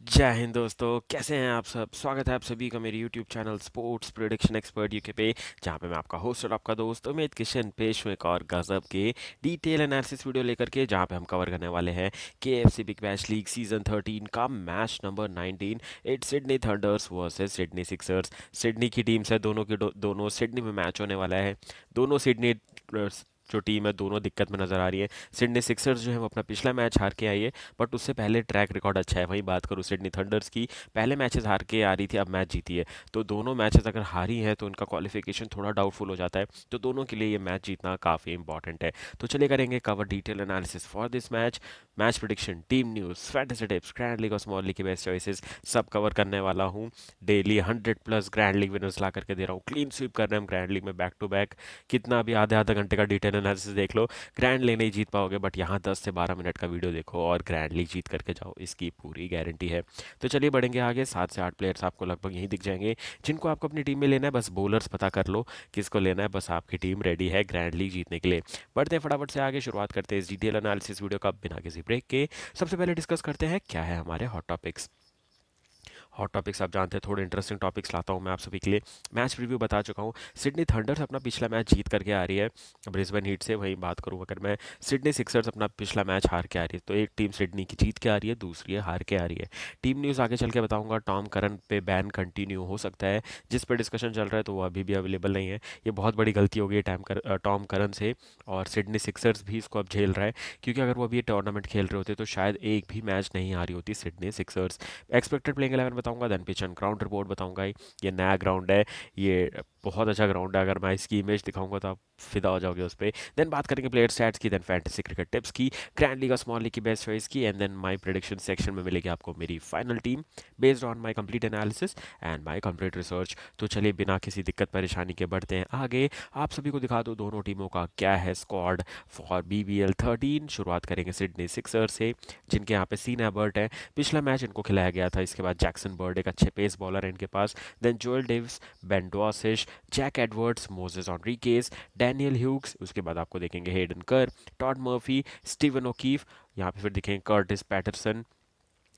जय हिंद दोस्तों, कैसे हैं आप सब। स्वागत है आप सभी का मेरे YouTube channel sports prediction expert UK पे, जहां पे मैं आपका होस्ट और आपका दोस्त उमेद किशन पेश हूं एक और गजब के डिटेल एनालिसिस वीडियो लेकर के, जहां पे हम कवर करने वाले हैं KFC big bash league season 13 का match number 19। It's Sydney thunder's versus Sydney Sixers. Sydney की टीम से दोनों के दोनों सिडनी में मैच होने वाला है। दोनों सिडनी जो टीम है दोनों दिक्कत में नजर आ रही है। सिडनी सिक्सर्स जो है वो अपना पिछला मैच हार के आई है, बट उससे पहले ट्रैक रिकॉर्ड अच्छा है। वहीं बात करूँ सिडनी थंडर्स की, पहले मैचेस हार के आ रही थी, अब मैच जीती है। तो दोनों मैचेस अगर हारी हैं तो उनका क्वालिफिकेशन थोड़ा डाउटफुल हो जाता है। तो दोनों के लिए ये मैच जीतना काफ़ी इंपॉर्टेंट है। तो चलिए करेंगे cover detail analysis for this match. Match prediction, team news, fantasy tips, grand league और स्मॉल लीग के बेस्ट चॉइसेस सब कवर करने वाला हूँ। डेली 100+ ग्रैंड लीग विनर्स ला करके दे रहा हूँ। क्लीन स्वीप कर रहे हैं हम ग्रैंड लीग में बैक टू बैक। कितना भी आधे आधे घंटे का डिटेल एनालिसिस देख लो, ग्रैंड लीग नहीं जीत पाओगे, बट यहाँ 10 से 12 मिनट का वीडियो देखो और ग्रैंड लीग जीत करके जाओ, इसकी पूरी गारंटी है। तो चलिए बढ़ेंगे आगे। 7 से 8 प्लेयर्स आपको लगभग यहीं दिख जाएंगे जिनको आपको अपनी टीम में लेना है। बस बॉलर्स पता कर लो किसको लेना है, बस आपकी टीम रेडी है ग्रैंड लीग जीतने के लिए। बढ़ते हैं फटाफट से आगे, शुरुआत करते हैं इस डिटेल एनालिसिस वीडियो का बिना किसी ब्रेक के। सबसे पहले डिस्कस करते हैं क्या है हमारे हॉट टॉपिक्स। हॉट टॉपिक्स आप जानते हैं, थोड़े इंटरेस्टिंग टॉपिक्स लाता हूँ मैं आप सभी के लिए। मैच रिव्यू बता चुका हूँ। सिडनी थंडर्स अपना पिछला मैच जीत करके आ रही है ब्रिस्बेन हीट से। वहीं बात करूँ अगर मैं, सिडनी सिक्सर्स अपना पिछला मैच हार के आ रही है। तो एक टीम सिडनी की जीत के आ रही है, दूसरी है हार के आ रही है। टीम न्यूज़ आगे चल के बताऊंगा। टॉम करन पे बैन कंटिन्यू हो सकता है, जिस पर डिस्कशन चल रहा है, तो वो अभी भी अवेलेबल नहीं है। ये बहुत बड़ी गलती हो गई है टॉम करन से, और सिडनी सिक्सर्स भी इसको अब झेल रहा है, क्योंकि अगर वो अभी ये टूर्नामेंट खेल रहे होते तो शायद एक भी मैच नहीं हारी होती सिडनी सिक्सर्स। एक्सपेक्टेड प्लेइंग 11 बताऊंगा, then pitch and ground report बताऊंगा। ये नया ग्राउंड है, ये बहुत अच्छा ग्राउंड है। अगर मैं इसकी इमेज दिखाऊंगा तो आप फिदा हो जाओगे उस पर। देन बात करेंगे प्लेयर स्टैट्स की, देन फैंटेसी क्रिकेट टिप्स की, ग्रैंड लीग और स्मॉल लीग की बेस्ट चॉइस की, and then my prediction section में मिलेगी आपको मेरी final team based on my complete analysis and my complete research. तो चलिए बिना किसी दिक्कत परेशानी के बढ़ते हैं आगे। आप सभी को दिखा दो दोनों टीमों का क्या है स्क्वाड फॉर BBL 13। शुरुआत करेंगे सिडनी सिक्सर से, जिनके यहाँ पे सीन एबर्ट है। पिछला मैच इनको खिलाया गया था। इसके बाद जैक्सन बर्ड, एक अच्छे पेस बॉलर है इनके पास। Then Joel Davis, Ben Dwarshuis, Jack Edwards, Moises Henriques, Daniel Hughes. उसके बाद आपको देखेंगे हेडन कर, टॉड मर्फी, स्टीवन ओकीफ। यहाँ पे फिर दिखेंगे Curtis Patterson,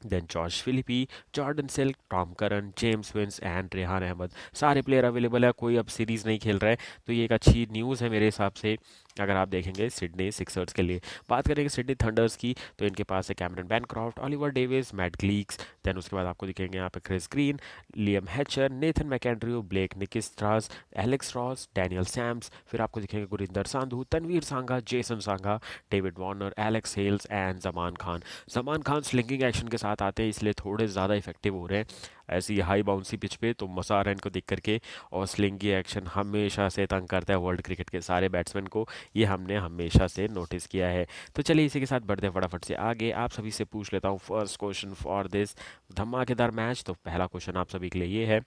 then Josh Philippe, Jordan Silk, Tom Curran, James Vince and Rehan Ahmed. सारे प्लेयर अवेलेबल है, कोई अब सीरीज़ नहीं खेल रहा है। तो ये एक अच्छी न्यूज़ है मेरे हिसाब से, अगर आप देखेंगे सिडनी सिक्सर्स के लिए। बात करेंगे सिडनी थंडर्स की, तो इनके पास है Cameron Bancroft, Oliver Davies, Matt Gilkes. Then उसके बाद आपको दिखेंगे यहाँ पे Chris Green, Liam Hatcher, Nathan McAndrew, Blake Nikitaras, Alex Ross, Daniel Sams. फिर आपको दिखेंगे Gurinder Sandhu, Tanveer Sangha, Jason Sangha, David Warner, Alex Hales and Zaman Khan. Salman Khan slinging action के साथ आते हैं, इसलिए थोड़े ज़्यादा इफेक्टिव हो रहे हैं ऐसी हाई बाउंसी पिच पे, तो मज़ा आ रहा है इनको देख करके। और स्लिंगी एक्शन हमेशा से तंग करता है वर्ल्ड क्रिकेट के सारे बैट्समैन को, ये हमने हमेशा से नोटिस किया है। तो चलिए इसी के साथ बढ़ते हैं फटाफट से आगे। आप सभी से पूछ लेता हूँ फर्स्ट क्वेश्चन फॉर दिस धमाकेदार मैच। तो पहला क्वेश्चन आप सभी के लिए ये है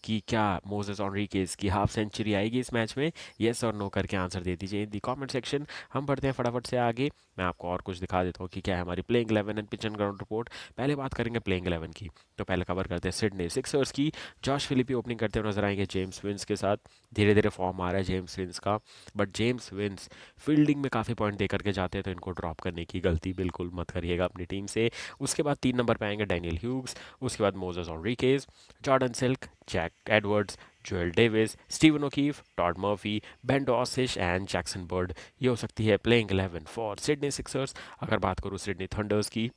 कि क्या मोजेस ऑनरिकेज की हाफ सेंचुरी आएगी इस मैच में? येस और नो करके आंसर दे दीजिए इन दी कमेंट सेक्शन। हम बढ़ते हैं फटाफट से आगे। मैं आपको और कुछ दिखा देता हूँ कि क्या है हमारी playing 11 and pitch and ground report. पहले बात करेंगे प्लेइंग 11 की, तो पहले कवर करते हैं सिडनी सिक्सर्स की। जॉश फिलिपी ओपनिंग करते हुए नजर आएंगे जेम्स विंस के साथ। धीरे धीरे फॉर्म आ रहा है जेम्स विंस का, बट जेम्स विंस फील्डिंग में काफ़ी पॉइंट दे करके जाते हैं, तो इनको ड्रॉप करने की गलती बिल्कुल मत करिएगा अपनी टीम से। उसके बाद 3 नंबर पे आएंगे डैनियल ह्यूग्स, उसके बाद Moises Henriques, Jordan Silk, Jack Edwards, Joel Davis, Steven O'Keefe, Todd Murphy, Ben Dwarshuis and Jackson Bird. ये हो सकती है प्लेइंग 11 फॉर सिडनी सिक्सर्स। अगर बात करूँ सिडनी थंडर्स की,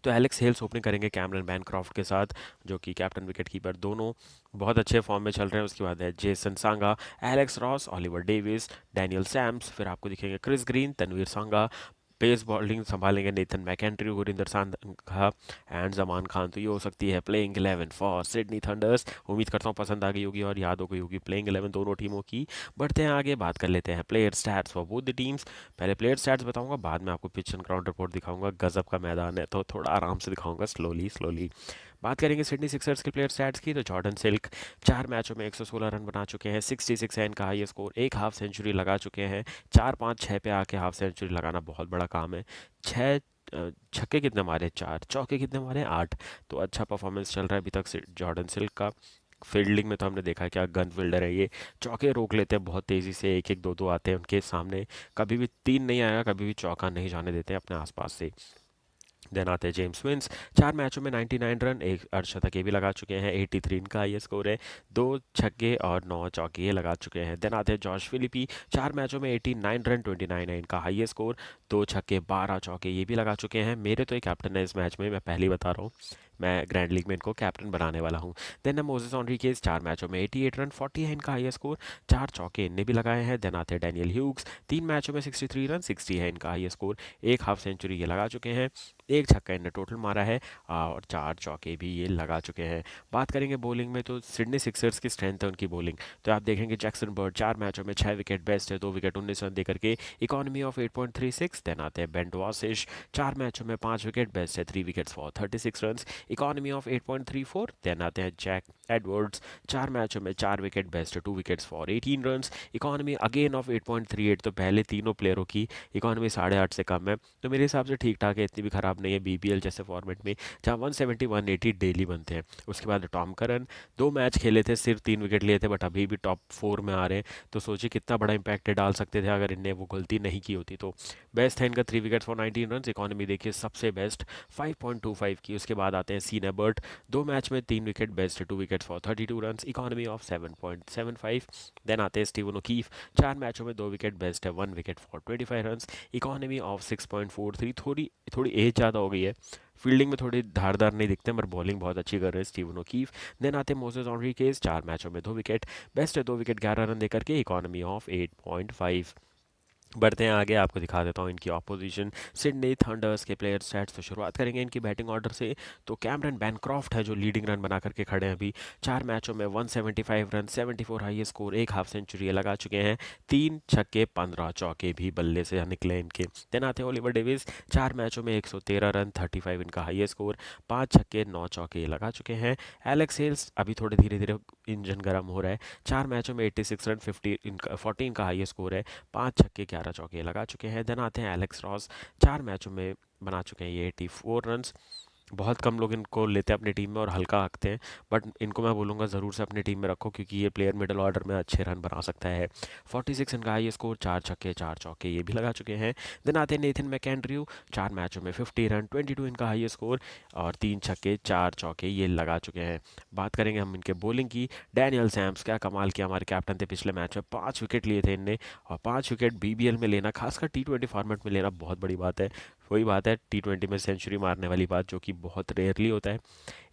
तो एलेक्स हेल्स ओपनिंग करेंगे कैमरन बैनक्रॉफ्ट के साथ, जो कि कैप्टन विकेट कीपर, दोनों बहुत अच्छे फॉर्म में चल रहे हैं। उसके बाद है Jason Sangha, Alex Ross, Oliver Davies, Daniel Sams. फिर आपको दिखेंगे Chris Green, Tanveer Sangha. Pace bowling संभालेंगे Nathan McAndrew, Gurinder Sangha and Zaman Khan. तो ये हो सकती है प्लेइंग 11 फॉर सिडनी थंडर्स। उम्मीद करता हूँ पसंद आ गई होगी और याद हो गई होगी प्लेइंग 11 दोनों टीमों की। बढ़ते हैं आगे, बात कर लेते हैं player stats for both the teams. पहले प्लेयर स्टैट्स बताऊंगा, बाद में आपको पिच एंड ग्राउंड रिपोर्ट दिखाऊंगा। गजब का मैदान है तो थोड़ा आराम से दिखाऊंगा, स्लोली स्लोली। बात करेंगे सिडनी सिक्सर्स के प्लेयर स्टैट्स की, तो जॉर्डन सिल्क 4 मैचों में 116 रन बना चुके हैं, 66 है इनका हाई स्कोर, एक हाफ सेंचुरी लगा चुके हैं। 4 5 6 पे आके हाफ सेंचुरी लगाना बहुत बड़ा काम है। छः छक्के कितने मारे? 4। चौके कितने मारे? 8। तो अच्छा परफॉर्मेंस चल रहा है अभी तक जॉर्डन सिल्क का। फील्डिंग में तो हमने देखा क्या गन फील्डर है ये, चौके रोक लेते हैं बहुत तेज़ी से, एक एक दो दो आते हैं उनके सामने, कभी भी तीन नहीं आएगा, कभी भी चौका नहीं जाने देते हैं अपने आसपास से। देन आते हैं जेम्स विंस, 4 मैचों में 99 रन, एक अर्धशतक ये भी लगा चुके हैं, 83 इनका हाईएस्ट स्कोर है, 2 छक्के और 9 चौके ये लगा चुके हैं। देन आते हैं जॉश फिलिपी, 4 मैचों में 89 रन, 29 है इनका हाईएस्ट स्कोर, 2 छक्के 12 चौके ये भी लगा चुके हैं। मेरे तो एक कैप्टन है इस मैच में, मैं पहले ही बता रहा हूँ, मैं ग्रैंड लीग में इनको कैप्टन बनाने वाला हूँ। देन है मोजेस ऑनरिकेज, 4 मैचों में 88 रन, 40 है इनका हाईएस्ट स्कोर, 4 चौके इनने भी लगाए हैं। देन आते हैं डैनियल ह्यूग्स, 3 मैचों में 63 रन, 60 है इनका हाईएस्ट स्कोर, एक हाफ सेंचुरी ये लगा चुके हैं, एक छक्का इनने टोटल मारा है और 4 चौके भी ये लगा चुके हैं। बात करेंगे बॉलिंग में तो सिडनी सिक्सर्स की स्ट्रेंथ है उनकी बॉलिंग, तो आप देखेंगे जैक्सन बर्ड 4 मैचों में 6 विकेट बेस्ट है, 2 विकेट 19 रन देकर के, इकोनॉमी ऑफ 8.36। देन आते हैं बेंट वासिश, 4 मैचों में 5 विकेट बेस्ट है, 3 wickets for 36 run, economy of 8.34। Then आते हैं जैक एडवर्ड्स, 4 मैचों में 4 विकेट बेस्ट है, 2 wickets for 18 run, economy again of 8.38। तो पहले तीनों प्लेयरों की इकोनॉमी 8.5 से कम है, तो मेरे हिसाब से ठीक ठाक है, इतनी भी खराब नहीं है बीबीएल जैसे फॉर्मेट में जहाँ 170 180 डेली बनते हैं। उसके बाद टॉम करन, 2 मैच खेले थे, सिर्फ 3 विकेट लिए थे, बट अभी भी टॉप 4 में आ रहे हैं, तो सोचिए कितना बड़ा इंपैक्ट डाल सकते थे अगर इनने वो गलती नहीं की होती। तो बेस्ट है इनका 3 विकेट फॉर 19 रन, इकोनॉमी देखिए सबसे बेस्ट 5.25 की। उसके बाद आते हैं सीन एबर्ट, 2 मैच में 3 विकेट बेस्ट है, 2 wicket for 32 run, economy of 7.75। Then आते हैं स्टीवन ओकीफ, 4 मैचों में 2 विकेट बेस्ट है, 1 wicket for 25 run, economy of 6.43। थोड़ी थोड़ी एज ज़्यादा हो गई है, फील्डिंग में थोड़ी धारदार नहीं दिखते पर बॉलिंग बहुत अच्छी कर रहे हैं स्टीवन ओकीफ। देन आते हैं मोसेस ऑनरिकेज, 4 मैचों में 2 विकेट बेस्ट है, 2 विकेट 11 रन देकर के, इकोनॉमी ऑफ 8.5। बढ़ते हैं आगे, आपको दिखा देता हूँ इनकी ऑपोजिशन सिडनी थंडर्स के प्लेयर स्टैट्स। तो शुरुआत करेंगे इनकी बैटिंग ऑर्डर से, तो कैमरन बैनक्रॉफ्ट है जो लीडिंग रन बना करके खड़े हैं अभी, 4 मैचों में 175 रन, 74 हाईएस्ट स्कोर, एक हाफ सेंचुरी ये लगा चुके हैं, 3 छक्के 15 चौके भी बल्ले से निकले इनके। देन आते हैं ओलिवर डेविस, 4 मैचों में 113 रन, 35 इनका हाईएस्ट स्कोर, 5 छक्के 9 चौके ये लगा चुके हैं। एलेक्स हेल्स अभी थोड़े धीरे धीरे इंजन गर्म हो रहा है, 4 मैचों में 86 रन, 40 का हाईएस्ट स्कोर है, 5 छक्के 11 चौके लगा चुके हैं। देन आते हैं एलेक्स रॉस, 4 मैचों में बना चुके हैं ये 84 रन। बहुत कम लोग इनको लेते हैं अपनी टीम में और हल्का रखते हैं, बट इनको मैं बोलूँगा ज़रूर से अपनी टीम में रखो, क्योंकि ये प्लेयर मिडल ऑर्डर में अच्छे रन बना सकता है। 46 इनका हाई स्कोर, 4 छक्के 4 चौके ये भी लगा चुके हैं। देन आते हैं नेथन मैकेंड्रयू, 4 मैचों में 50 रन, 22 इनका हाई स्कोर और 3 छक्के 4 चौके ये लगा चुके हैं। बात करेंगे हम इनके बॉलिंग की, डैनियल सैम्स क्या कमाल किया, हमारे कैप्टन थे पिछले मैच में, 5 विकेट लिए थे इनने, और 5 विकेट बीबीएल में लेना, खासकर टी20 फॉर्मेट में लेना बहुत बड़ी बात है। वही बात है टी20 में सेंचुरी मारने वाली बात, जो कि बहुत रेयरली होता है।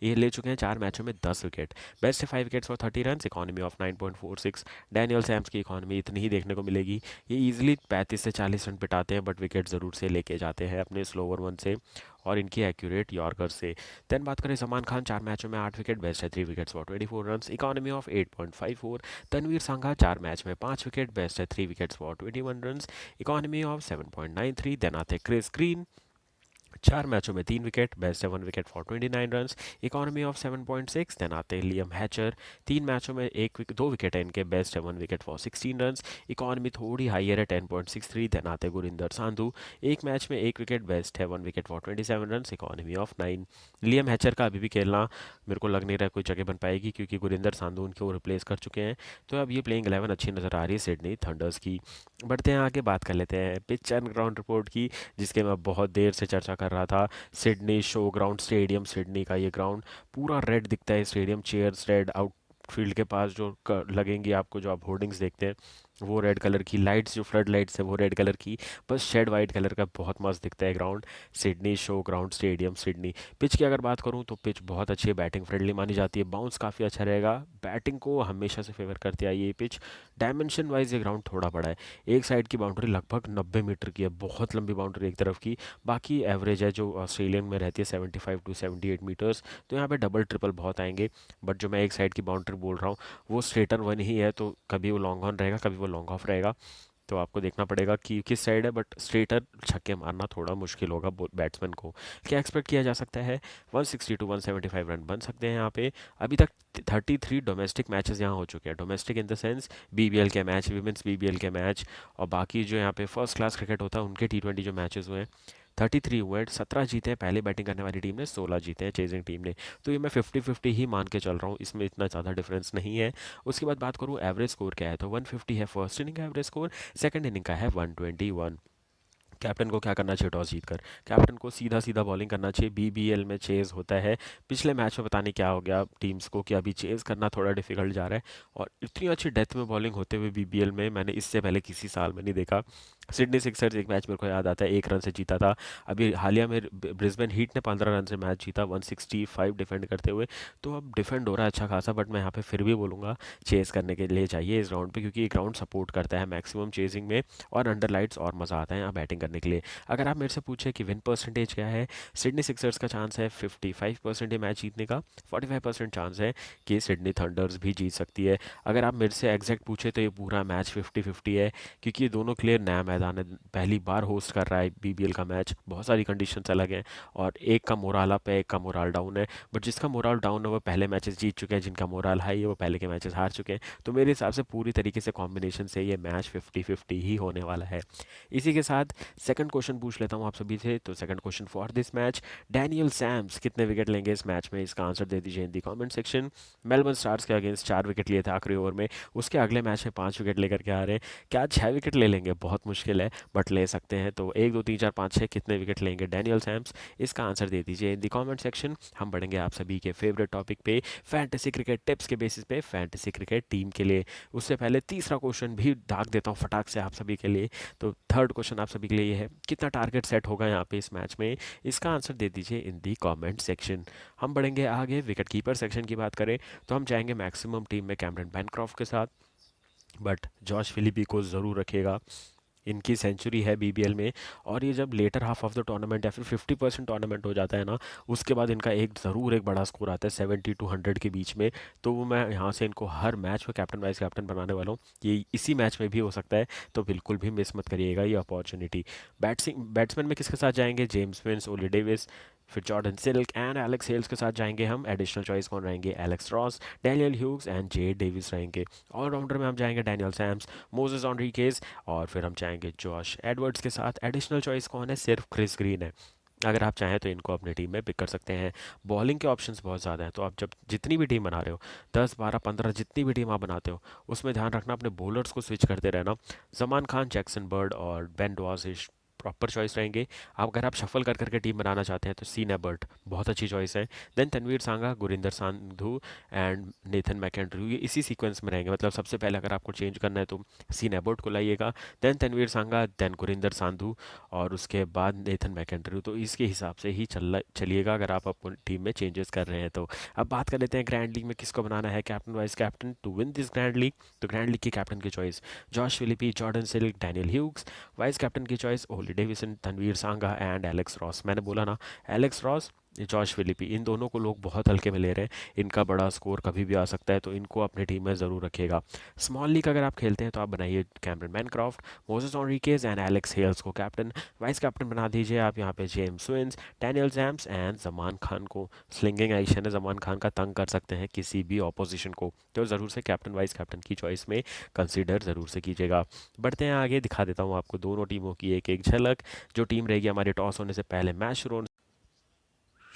ये ले चुके हैं 4 मैचों में 10 विकेट, बेस्ट है 5 wickets for 30 run, economy of 9.46। Daniel Sams की इकोनॉमी इतनी ही देखने को मिलेगी, ये इजीली 35 से 40 रन पिटाते हैं, बट विकेट ज़रूर से लेके जाते हैं अपने स्लोवर वन से और इनकी एक्यूरेट यॉर्कर से। देन बात करें सलमान खान, 4 मैचों में 8 विकेट, बेस्ट है 3 wickets for 24 run, economy of 8.54। Tanveer Sangha, 4 match में 5 विकेट, बेस्ट है 3 wickets for 21 run, economy of 7.93। Then आते क्रिस ग्रीन, 4 मैचों में 3 विकेट, बेस्ट है 1 wicket for 29 run, economy of 7.6। Then आते हैं लियम हैचर, 3 मैचों में 2 विकेट है इनके, बेस्ट है 1 विकेट फॉर 16 रन, इकोनॉमी थोड़ी हाइयर है 10.63। देन आते हैं गुरिंदर सांधू, 1 मैच में 1 विकेट, बेस्ट है 1 wicket for 27 run, economy of 9। Liam Hatcher का अभी भी खेलना मेरे को लग नहीं रहा कोई जगह बन पाएगी, क्योंकि गुरिंदर सांधू उनको रिप्लेस कर चुके हैं, तो अब ये प्लेइंग 11 अच्छी नज़र आ रही है सिडनी थंडर्स की। बढ़ते हैं आगे, बात कर लेते हैं पिच एंड ग्राउंड रिपोर्ट की, जिसके मैं बहुत देर से चर्चा कर रहा था। Sydney show ground stadium, Sydney का ये ग्राउंड पूरा रेड दिखता है, स्टेडियम चेयर्स रेड, आउटफील्ड के पास जो लगेंगी आपको, जो आप होर्डिंग्स देखते हैं वो रेड कलर की, लाइट्स जो फ्लड लाइट्स है वो रेड कलर की, बस शेड वाइट कलर का, बहुत मस्त दिखता है ground. Sydney show ground stadium Sydney. Pitch की अगर बात करूं तो पिच बहुत अच्छी है, बैटिंग फ्रेंडली मानी जाती है, बाउंस काफ़ी अच्छा रहेगा, बैटिंग को हमेशा से फेवर करती आई ये पिच। डायमेंशन वाइज ये ग्राउंड थोड़ा बड़ा है, एक साइड की बाउंड्री लगभग 90 मीटर की है, बहुत लंबी बाउंड्री एक तरफ की, बाकी एवरेज है जो ऑस्ट्रेलियन में रहती है 75 to 78 मीटर्स, तो यहाँ पे डबल ट्रिपल बहुत आएंगे। बट जो मैं एक साइड की बाउंड्री बोल रहा हूँ वो स्ट्रेटर वन ही है, तो कभी वो लॉन्ग ऑन रहेगा, कभी वो लॉन्ग ऑफ रहेगा, तो आपको देखना पड़ेगा कि किस साइड है, बट स्ट्रेटर छक्के मारना थोड़ा मुश्किल होगा बैट्समैन को। क्या एक्सपेक्ट किया जा सकता है, 160 to 175 रन बन सकते हैं यहाँ पे। अभी तक 33 डोमेस्टिक मैचेस यहाँ हो चुके हैं, domestic in the sense BBL के मैच, विमेंस बीबीएल के मैच, और बाकी जो यहाँ पे फर्स्ट क्लास क्रिकेट होता है उनके टी20 जो मैचेस हुए हैं, 33 हुए हैं, 17 जीते हैं पहले बैटिंग करने वाली टीम ने, 16 जीते हैं चेजिंग टीम ने, तो ये मैं 50-50 ही मान के चल रहा हूँ, इसमें इतना ज़्यादा डिफरेंस नहीं है। उसके बाद बात करूँ एवरेज स्कोर क्या है, तो 150 है फर्स्ट इनिंग का एवरेज स्कोर, सेकंड इनिंग का है 121। कैप्टन को क्या करना चाहिए टॉस जीतकर? कैप्टन को सीधा सीधा बॉलिंग करना चाहिए। बीबीएल में चेज़ होता है। पिछले मैच में पता नहीं क्या हो गया टीम्स को कि अभी चेज़ करना थोड़ा डिफिकल्ट जा रहा है। और इतनी अच्छी डेथ में बॉलिंग होते हुए बीबीएल में मैंने इससे पहले किसी साल में नहीं देखा। सिडनी सिक्सर्स एक मैच मेरे को याद आता है, 1 रन से जीता था। अभी हालिया में ब्रिस्बेन हीट ने 15 रन से मैच जीता 165 डिफेंड करते हुए। तो अब डिफेंड हो रहा है अच्छा खासा, बट मैं यहाँ पे फिर भी बोलूँगा चेज़ करने के लिए चाहिए इस राउंड पे, क्योंकि एक राउंड सपोर्ट करता है मैक्सिमम चेजिंग में। और अंडर लाइट्स और मज़ा आता है यहाँ बैटिंग करने के लिए। अगर आप मेरे से पूछे कि विन परसेंटेज क्या है, सिडनी सिक्सर्स का चांस है 55% ये मैच जीतने का। 45% चांस है कि सिडनी थंडर्स भी जीत सकती है। अगर आप मेरे से एग्जैक्ट पूछे तो ये पूरा मैच 50-50 है, क्योंकि ये दोनों के लिए नया मैदान है। पहली बार होस्ट कर रहा है बीबीएल का मैच, बहुत सारी कंडीशंस अलग हैं। और एक का मोराल अप है, एक का मोराल डाउन है। बट जिसका मोराल डाउन है वो पहले मैचेस जीत चुके हैं, जिनका मोराल हाई है वो पहले के मैचेस हार चुके हैं। तो मेरे हिसाब से पूरी तरीके से कॉम्बिनेशन से ये मैच 50-50 ही होने वाला है। इसी के साथ सेकंड क्वेश्चन पूछ लेता हूँ आप सभी से। तो second question for this match, Daniel Sams कितने विकेट लेंगे इस मैच में? इसका आंसर दे दीजिए इन दी कमेंट सेक्शन। मेलबर्न स्टार्स के अगेंस्ट 4 विकेट लिए थे आखिरी ओवर में, उसके अगले मैच में 5 विकेट लेकर के आ रहे हैं। क्या 6 विकेट ले लेंगे? बहुत मुश्किल है, बट ले सकते हैं। तो 1 2 3 4 5 6 कितने विकेट लेंगे डैनियल सैम्स? इसका आंसर दे दीजिए इन दी कमेंट सेक्शन। हम बढ़ेंगे आप सभी के फेवरेट टॉपिक पे, फैंटेसी क्रिकेट टिप्स के बेसिस पे फैंटेसी क्रिकेट टीम के लिए। उससे पहले तीसरा क्वेश्चन भी दाग देता हूँ फटाक से आप सभी के लिए। तो थर्ड क्वेश्चन आप सभी के लिए ये है, कितना टारगेट सेट होगा यहाँ पे इस मैच में? इसका आंसर दे दीजिए इन दी कमेंट सेक्शन। हम बढ़ेंगे आगे। विकेट कीपर सेक्शन की बात करें तो हम जाएंगे मैक्सिमम टीम में कैमरन बैनक्रॉफ्ट के साथ, बट जॉश फिलिपी को ज़रूर रखिएगा। इनकी सेंचुरी है बीबीएल में। और ये जब latter half of the tournament या फिर 50% टूर्नामेंट हो जाता है ना, उसके बाद इनका एक ज़रूर एक बड़ा स्कोर आता है 70 to 100 के बीच में। तो वो मैं यहाँ से इनको हर मैच में कैप्टन वाइस कैप्टन बनाने वाला हूँ। ये इसी मैच में भी हो सकता है, तो बिल्कुल भी मिस मत करिएगा ये अपॉर्चुनिटी। बैट्समैन में किसके साथ जाएंगे? जेम्स विंस, ओली डेविस, फिर जॉर्डन सिल्क एंड एलेक्स हेल्स के साथ जाएंगे हम। एडिशनल चॉइस कौन रहेंगे? Alex Ross, Daniel Hughes and J Davis रहेंगे। ऑलराउंडर में हम जाएंगे डैनियल सैम्स, मोजेस ऑनरिकेज, और फिर हम चाहेंगे जॉश एडवर्ड्स के साथ। एडिशनल चॉइस कौन है? सिर्फ क्रिस ग्रीन है। अगर आप चाहें तो इनको अपनी टीम में पिक कर सकते हैं। बॉलिंग के ऑप्शंस बहुत ज़्यादा हैं, तो आप जब जितनी भी टीम बना रहे हो, 10 12 15 जितनी भी टीम आप बनाते हो, उसमें ध्यान रखना अपने बॉलर्स को स्विच करते रहना। जमान खान, जैक्सन बर्ड और बेन डॉसिश प्रॉपर चॉइस रहेंगे। आप अगर आप शफल कर करके टीम बनाना चाहते हैं तो सीन एबर्ट बहुत अच्छी चॉइस है। Then Tanveer Sangha, Gurinder Sandhu and Nathan McAndrew, ये इसी सीक्वेंस में रहेंगे। मतलब सबसे पहले अगर आपको चेंज करना है तो सीन एबर्ट को लाइएगा, देन तनवीर सांगा, देन गुरिंदर संधू, और उसके बाद नेथन मैकेंड्रू। तो इसके हिसाब से ही चलिएगा अगर आप अपनी टीम में चेंजेस कर रहे हैं तो। अब बात कर लेते हैं ग्रैंड लीग में किसको बनाना है captain vice captain to win this grand league. तो ग्रैंड लीग की कैप्टन की choice, Josh Philippe, Jordan Silk, Daniel Hughes. Vice captain की choice, Ollie Davies, Tanveer Sangha and Alex Ross. मैंने बोला ना, एलेक्स रॉस, जॉश फिलिपी, इन दोनों को लोग बहुत हल्के में ले रहे हैं। इनका बड़ा स्कोर कभी भी आ सकता है, तो इनको अपनी टीम में ज़रूर रखिएगा। स्मॉल लीग अगर आप खेलते हैं तो आप बनाइए Cameron Bancroft, Moises Henriques and Alex Hales को कैप्टन। वाइस कैप्टन बना दीजिए आप यहाँ पे James Vince, Daniel Sams and Zaman Khan को। स्लिंगिंग एक्शन है जमान खान का, तंग कर सकते हैं किसी भी ऑपोजिशन को, तो ज़रूर से कैप्टन वाइस कैप्टन की चॉइस में कंसीडर ज़रूर से कीजिएगा। बढ़ते हैं आगे, दिखा देता हूँ आपको दोनों टीमों की एक एक झलक। जो टीम रहेगी हमारे टॉस होने से पहले, मैच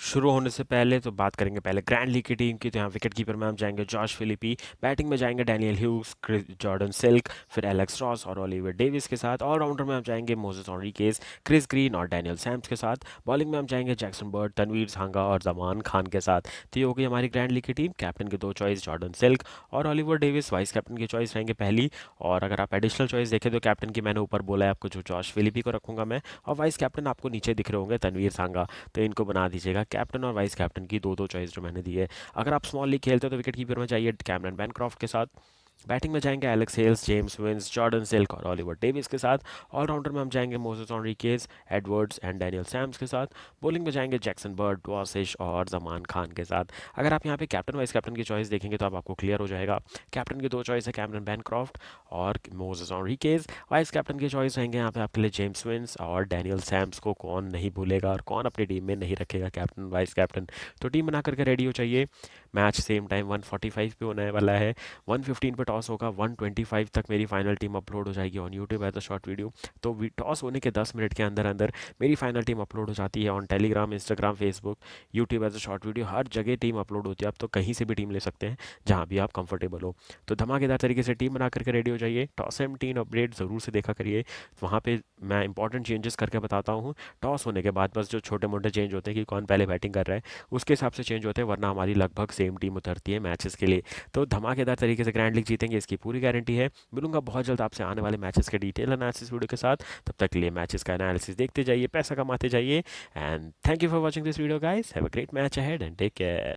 शुरू होने से पहले, तो बात करेंगे पहले ग्रैंड लीग की टीम की। तो यहाँ विकेट कीपर में हम जाएंगे जॉश फिलिपी, बैटिंग में जाएंगे डैनियल ह्यूज, जॉर्डन सिल्क, फिर एलेक्स रॉस और ओलिवर डेविस के साथ। ऑलराउंडर में हम जाएंगे मोजेस ऑनरिकेज, क्रिस ग्रीन और डैनियल सैम्स के साथ। बॉलिंग में हम जाएंगे जैक्सन बर्ड, तनवीर सांगा और जमान खान के साथ। तो ये होगी हमारी ग्रैंड लीग की टीम। कैप्टन की दो चॉइस, जॉर्डन सिल्क और ओलिवर डेविस। वाइस कैप्टन की चॉइस रहेंगे पहली। और अगर आप एडिशनल चॉइस देखें तो कैप्टन की मैंने ऊपर बोला है आपको, जो जॉश फिलिपी को रखूंगा मैं, और वाइस कैप्टन आपको नीचे दिख रहे होंगे तनवीर सांगा। तो इनको बना दीजिएगा कैप्टन और वाइस कैप्टन की दो दो चॉइस जो मैंने दी है। अगर आप स्मॉल लीग खेलते हो तो विकेट कीपर में चाहिए कैमरन बैनक्रॉफ्ट के साथ। बैटिंग में जाएंगे Alex Hales, James Vince, Jordan Silk और ओलिवर डेविस के साथ। ऑलराउंडर में हम जाएंगे Moises Henriques, Edwards and Daniel Sams के साथ। बॉलिंग में जाएंगे जैक्सन बर्ड, डॉसिश और जमान खान के साथ। अगर आप यहाँ पे कैप्टन वाइस कैप्टन की चॉइस देखेंगे तो अब आपको क्लियर हो जाएगा। कैप्टन की दो चॉइस है, कैमरन बैनक्रॉफ्ट और मोसेस ऑनरिकेज। वाइस कैप्टन की चॉइस रहेंगे यहाँ पे आपके लिए जेम्स विंस और डैनियल सैम्स को। कौन नहीं भूलेगा और कौन अपनी टीम में नहीं रखेगा कैप्टन वाइस कैप्टन? तो टीम बना करके रेडी हो चाहिए। मैच सेम टाइम 1:45 पे होने वाला है। 1:15 पे टॉस होगा 1:25 तक मेरी फाइनल टीम अपलोड हो जाएगी on YouTube as a short video. तो टॉस होने के 10 मिनट के अंदर अंदर मेरी फाइनल टीम अपलोड हो जाती है on Telegram, Instagram, Facebook, YouTube as a short video. हर जगह टीम अपलोड होती है। आप तो कहीं से भी टीम ले सकते हैं, जहाँ भी आप कंफर्टेबल हो। तो धमाकेदार तरीके से टीम बना करके रेडी हो जाइए। टॉस एम टीम अपडेट ज़रूर से देखा करिए, वहाँ पे मैं इंपॉर्टेंट चेंजेस करके बताता हूँ। टॉस होने के बाद बस जो छोटे मोटे चेंज होते हैं कि कौन पहले बैटिंग कर रहा है, उसके हिसाब से चेंज होते हैं, वरना हमारी लगभग सेम टीम उतरती है मैचेस के लिए। तो धमाकेदार तरीके से ग्रैंड लीग जीतेंगे, इसकी पूरी गारंटी है। मिलूंगा बहुत जल्द आपसे आने वाले मैचेस के डिटेल एनालिसिस वीडियो के साथ। तब तक के लिए मैचेस का एनालिसिस देखते जाइए, पैसा कमाते जाइए, and thank you for watching this video guys. Have a great match ahead and take care.